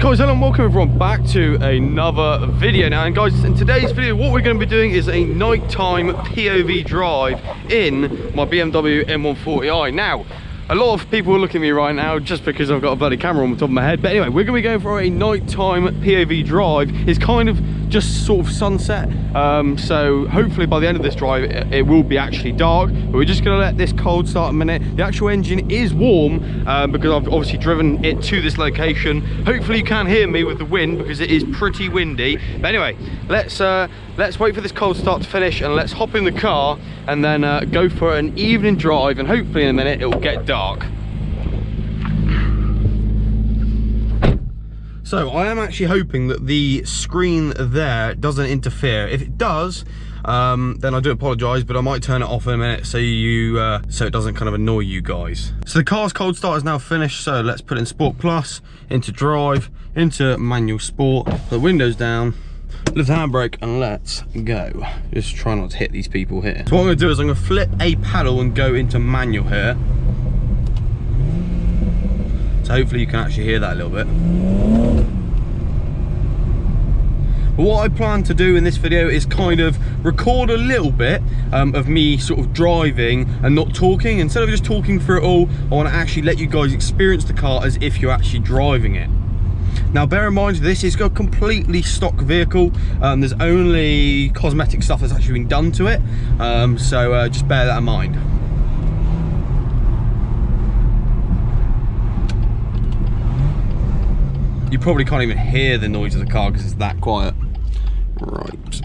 Guys, hello and welcome everyone back to another video now. And guys, in today's video what we're going to be doing is a nighttime POV drive in my BMW M140i. Now, a lot of people are looking at me right now just because I've got a bloody camera on the top of my head, but anyway, we're going to be going for a nighttime POV drive. It's kind of just sort of sunset, so hopefully by the end of this drive it will be actually dark, but we're just going to let this cold start a minute. The actual engine is warm because I've obviously driven it to this location. Hopefully you can't hear me with the wind because it is pretty windy, but anyway, let's wait for this cold start to finish and let's hop in the car and then go for an evening drive, and hopefully in a minute it will get dark. So I am actually hoping that the screen there doesn't interfere. If it does, then I do apologise, but I might turn it off in a minute so so it doesn't kind of annoy you guys. So the car's cold start is now finished, so let's put in Sport Plus, into Drive, into Manual Sport, put the windows down, lift the handbrake, and let's go. Just try not to hit these people here. So what I'm going to do is I'm going to flip a paddle and go into manual here. So hopefully you can actually hear that a little bit. But what I plan to do in this video is kind of record a little bit of me sort of driving and not talking. Instead of just talking through it all, I want to actually let you guys experience the car as if you're actually driving it. Now bear in mind, this is a completely stock vehicle. There's only cosmetic stuff that's actually been done to it, so just bear that in mind. You probably can't even hear the noise of the car because it's that quiet. Right.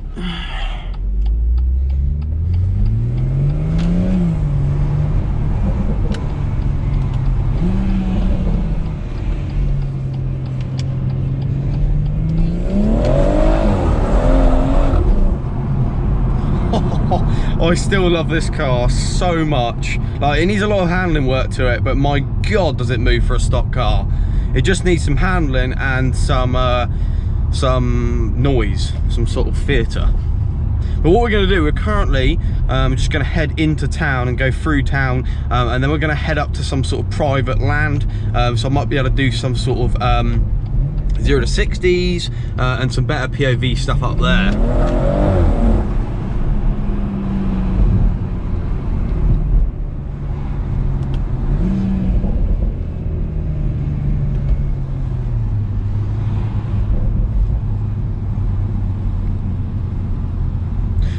I still love this car so much. Like, it needs a lot of handling work to it, but my god does it move for a stock car. It just needs some handling and some noise, some sort of theatre. But what we're going to do, we're currently just going to head into town and go through town, and then we're going to head up to some sort of private land. So I might be able to do some sort of 0 to 60s and some better POV stuff up there.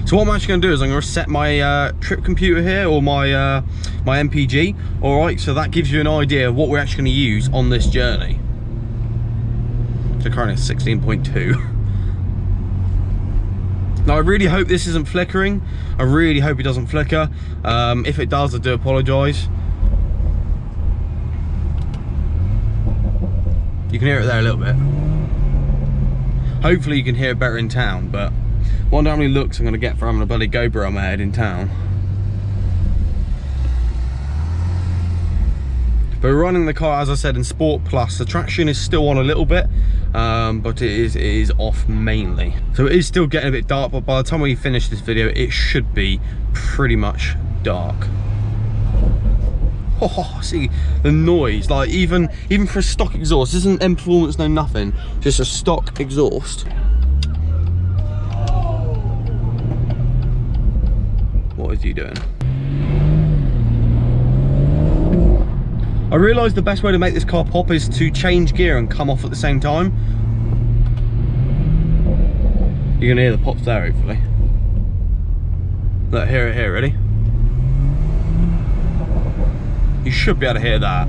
So what I'm actually going to do is I'm going to set my trip computer here, or my my MPG. All right, so that gives you an idea of what we're actually going to use on this journey. So currently it's 16.2. Now I really hope this isn't flickering. I really hope it doesn't flicker. If it does, I do apologise. You can hear it there a little bit. Hopefully you can hear it better in town, but I wonder how many looks I'm going to get for having a bloody GoPro on my head in town. But we're running the car, as I said, in Sport Plus. The traction is still on a little bit, but it is off mainly. So it is still getting a bit dark, but by the time we finish this video, it should be pretty much dark. Oh, see the noise, like even for a stock exhaust. This isn't M Performance, no nothing, just a stock exhaust. What is he doing? I realised the best way to make this car pop is to change gear and come off at the same time. You're gonna hear the pops there, hopefully. Look, hear it here, ready? You should be able to hear that.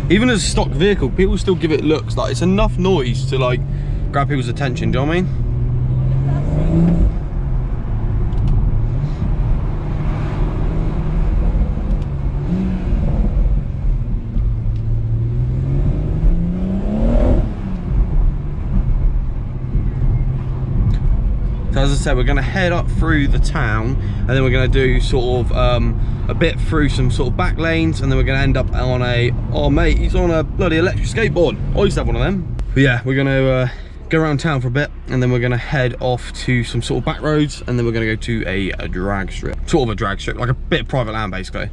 Even as a stock vehicle, people still give it looks. Like, it's enough noise to like grab people's attention, do you know what I mean? So as I said, we're going to head up through the town, and then we're going to do sort of a bit through some sort of back lanes, and then we're going to end up on a, oh mate, he's on a bloody electric skateboard. I used to have one of them. But yeah, we're going to go around town for a bit, and then we're going to head off to some sort of back roads, and then we're going to go to a drag strip. Sort of a drag strip, like a bit of private land basically.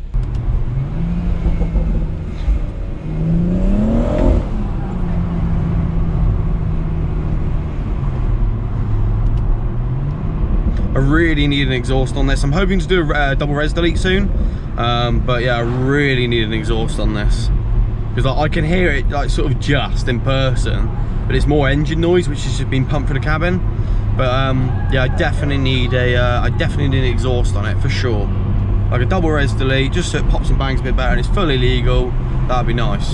I really need an exhaust on this. I'm hoping to do a double res delete soon, but yeah, I really need an exhaust on this, because like, I can hear it like sort of just in person, but it's more engine noise which has just been pumped through the cabin. But yeah, I definitely need an exhaust on it for sure, like a double res delete, just so it pops and bangs a bit better and it's fully legal. That'd be nice.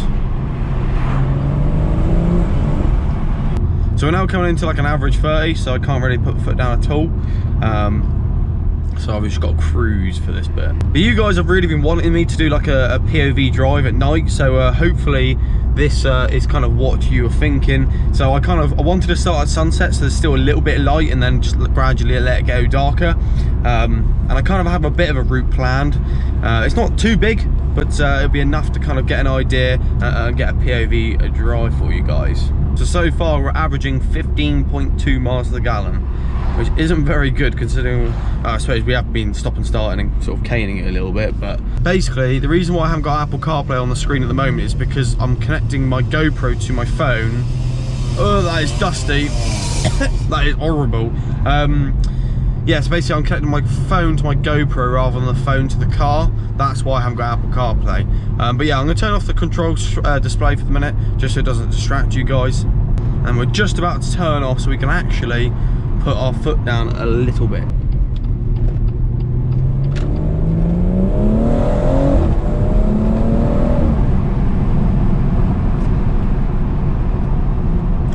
So we're now coming into like an average 30, so I can't really put foot down at all. So I've just got to cruise for this bit. But you guys have really been wanting me to do like a POV drive at night, so hopefully this is kind of what you were thinking. So I wanted to start at sunset, so there's still a little bit of light, and then just gradually let it go darker. And I kind of have a bit of a route planned. It's not too big, but it'll be enough to kind of get an idea and get a POV drive for you guys. So far we're averaging 15.2 miles to the gallon, which isn't very good considering, I suppose we have been stop and starting and sort of caning it a little bit. But basically the reason why I haven't got Apple CarPlay on the screen at the moment is because I'm connecting my GoPro to my phone. Oh, that is dusty. That is horrible. Yeah, so basically I'm connecting my phone to my GoPro rather than the phone to the car. That's why I haven't got Apple CarPlay. But yeah, I'm going to turn off the controls display for the minute, just so it doesn't distract you guys. And we're just about to turn off so we can actually put our foot down a little bit.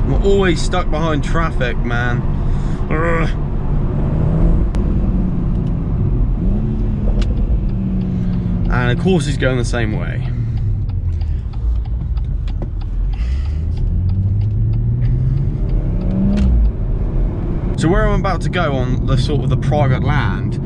We're always stuck behind traffic, man. Ugh. And of course he's going the same way. So where I'm about to go on the sort of the private land,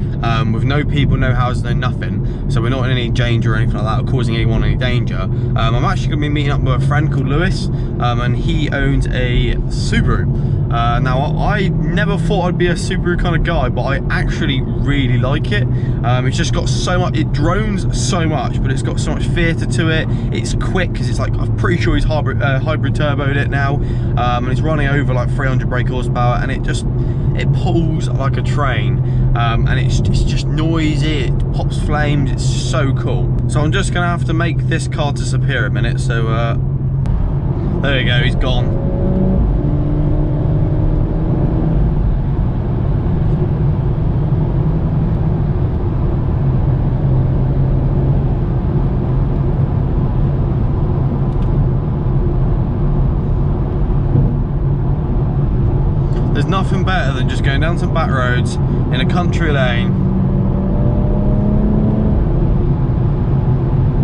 with no people, no houses, no nothing, so we're not in any danger or anything like that, or causing anyone any danger. I'm actually going to be meeting up with a friend called Lewis, and he owns a Subaru. Now I never thought I'd be a Subaru kind of guy, but I actually really like it. It's just got so much, it drones so much, but it's got so much theatre to it. It's quick because it's like, I'm pretty sure he's hybrid turboed it now, and it's running over like 300 brake horsepower, and it pulls like a train, and it's just noisy, it pops flames, it's so cool. So I'm just gonna have to make this car disappear a minute. So there you go, he's gone. There's nothing better than just going down some back roads in a country lane.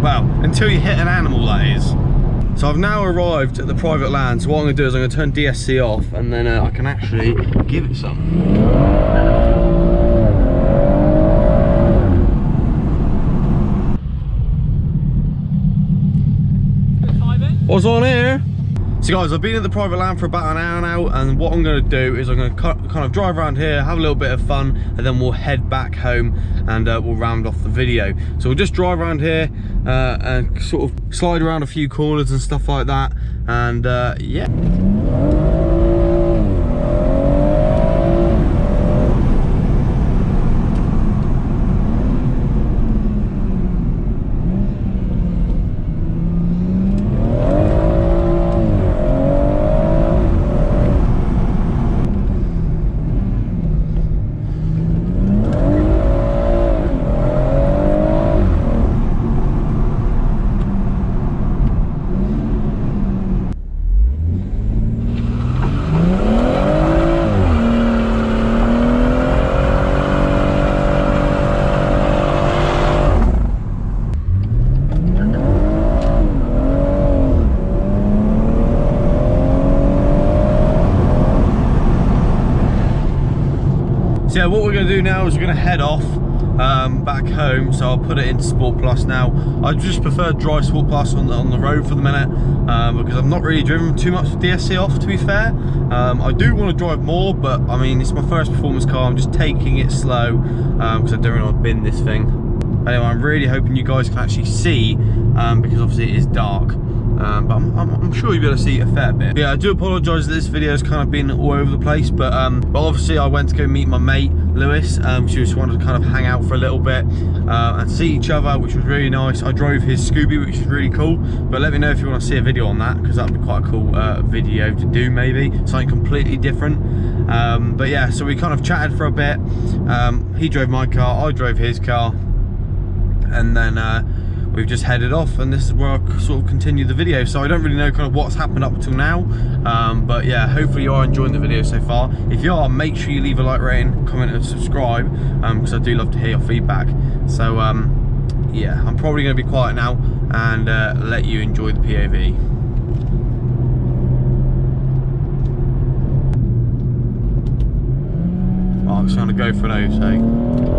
Well, until you hit an animal, that is. So I've now arrived at the private land, so what I'm going to do is I'm going to turn DSC off, and then I can actually give it some. What's on here? So guys, I've been at the private land for about an hour now, and what I'm going to do is I'm going to kind of drive around here, have a little bit of fun, and then we'll head back home and we'll round off the video. So we'll just drive around here and sort of slide around a few corners and stuff like that, and yeah. So yeah, what we're going to do now is we're going to head off back home, so I'll put it into Sport Plus now. I just prefer to drive Sport Plus on the road for the minute, because I've not really driven too much with DSC off, to be fair. I do want to drive more, but I mean, it's my first performance car. I'm just taking it slow, because I don't really want to bin this thing. Anyway, I'm really hoping you guys can actually see, because obviously it is dark. But I'm sure you'll be able to see a fair bit. But yeah, I do apologise that this video has kind of been all over the place, but obviously I went to go meet my mate Lewis. She just wanted to kind of hang out for a little bit and see each other, which was really nice. I drove his Scooby, which is really cool. But let me know if you want to see a video on that, because that would be quite a cool video to do, maybe something completely different. But yeah, so we kind of chatted for a bit. He drove my car, I drove his car, and then we've just headed off, and this is where I sort of continue the video. So I don't really know kind of what's happened up till now, but yeah, hopefully you are enjoying the video so far. If you are, make sure you leave a like, rating, comment and subscribe, because I do love to hear your feedback. So yeah, I'm probably going to be quiet now and let you enjoy the POV. Oh, I'm just going to go for an overtake.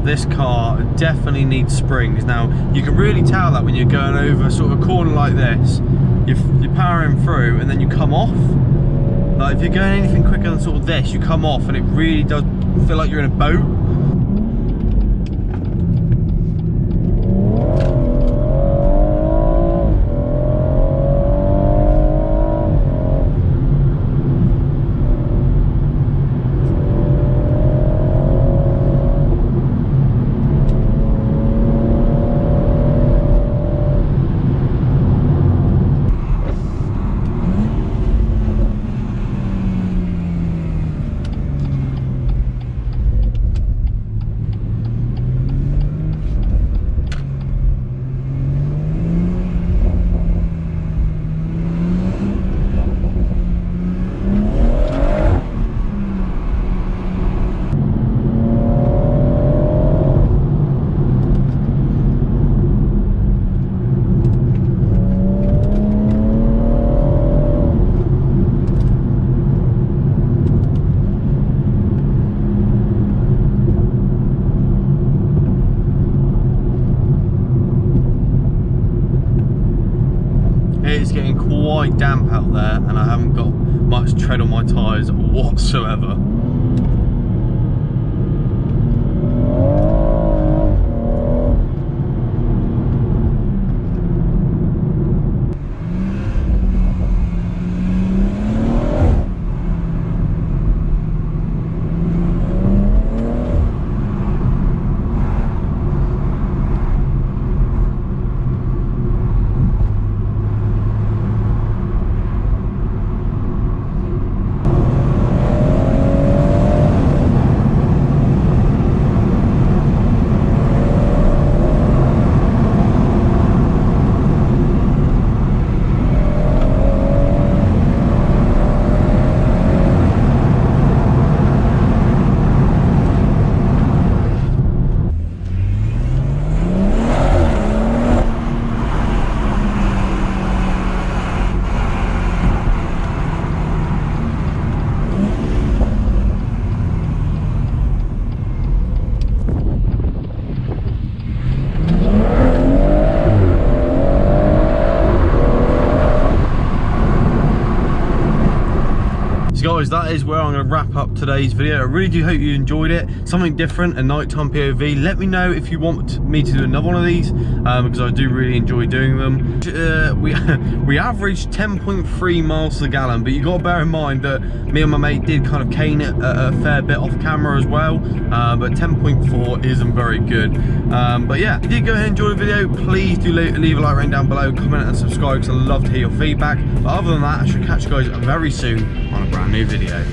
This car definitely needs springs. Now you can really tell that when you're going over sort of a corner like this, you're powering through and then you come off. Like if you're going anything quicker than sort of this, you come off and it really does feel like you're in a boat. It's getting quite damp out there, and I haven't got much tread on my tyres whatsoever. Guys, that is where I'm going to wrap up today's video. I really do hope you enjoyed it. Something different, a nighttime POV. Let me know if you want me to do another one of these, because I do really enjoy doing them. We averaged 10.3 miles to the gallon, but you got to bear in mind that me and my mate did kind of cane it a fair bit off camera as well, but 10.4 isn't very good. But yeah, if you did go ahead and enjoy the video, please do leave a like, rating down below, comment and subscribe, because I love to hear your feedback. But other than that, I should catch you guys very soon on a brand new video.